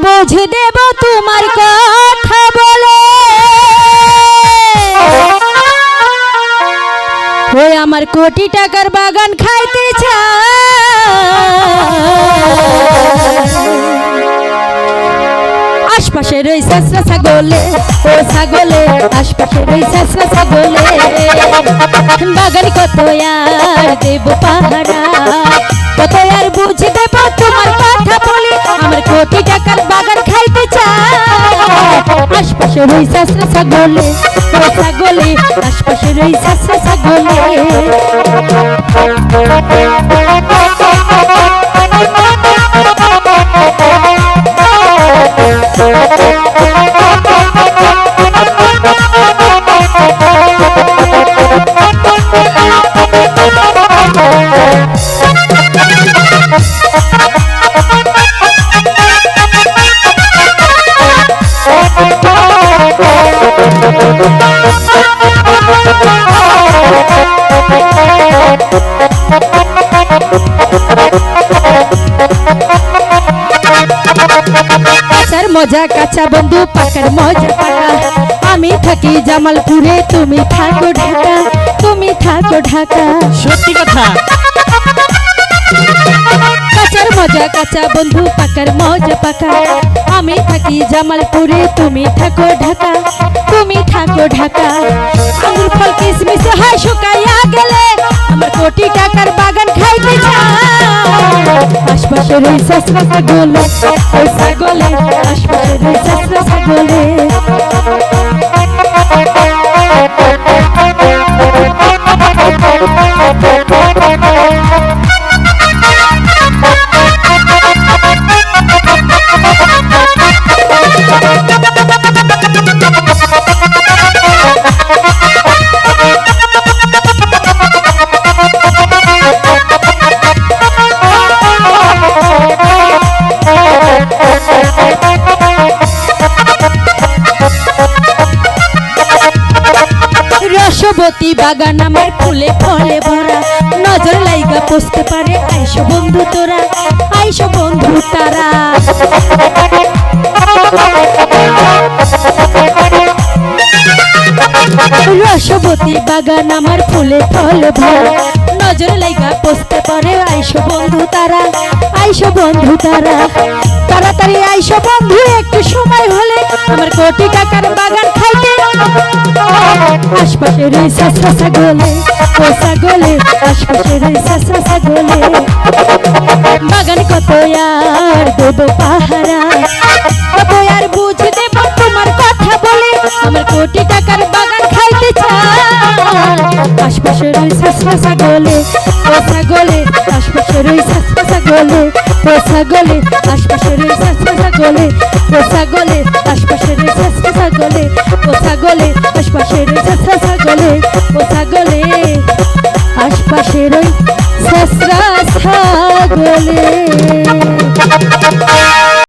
বোঝ দেব তোমার কথা বলে ওই আমার কোটি টাকার বাগান খাইতে আশপাশে রই শেষরা ছাগলে ও ছাগলে আশপাশে রই শেষরা ছাগলে বাগান কত আর দেব পাহারা কত আর বুঝে দেব তোমার কথা বলি আমার কোটি টাকার বাগান খাইতে আশপাশে রই শেষরা ছাগলে ও ছাগলে আশপাশে রই শেষরা ছাগলে মজা কাঁচা বন্ধু পাকার মজা পাকা আমি থাকি জামালপুরে তুমি থাকো ঢাকা তুমি থাকো ঢাকা সত্যি কথা কাঁচার মজা কাঁচা বন্ধু পাকার মজা পাকা আমি থাকি জামালপুরে তুমি থাকো ঢাকা তুমি থাকো ঢাকা আঙুর ফল কিসমিস হয় শুকাইয়া গেলে আমার কোটি টাকার বাগান খাইতে আশপাশে রই শেষরা ছাগলে ও ছাগলে আশপাশে রই শেষরা ছাগলে রসবতী বাগান আমার ফুলে ফলে ভরা নজর লাইগা পৌঁছতে পারে আইসো বন্ধু তোরা আইসো বন্ধু তারা রসবতী বাগান আমার ফুলে ফলে ভরা নজর লাইগা পৌঁছতে পারে আইসো বন্ধু তারা আইসো বন্ধু তারা তাড়াতাড়ি আইসো বন্ধু একটু সময় হলে আমার কোটি টাকার বাগান খাইতে আশপাশে রই শেষরা ছাগলে ও ছাগলে আশপাশে রই শেষরা ছাগলে বাগান কত আর দেব পাহারা কত আর বুঝে দেব তোমার কথা বলে আমার কোটি টাকার বাগান খাইতে আশপাশে রই শেষরা ছাগলে ও ছাগলে আশপাশে রই শেষরা ছাগলে ও ছাগলে আশপাশে রই শেষরা ছাগলে ও ছাগলে আশপাশে রই শেষরা ছাগলে ও ছাগলে আশপাশে রই শেষরা ছাগলে ও ছাগলে আশপাশে রই শেষরা ছাগলে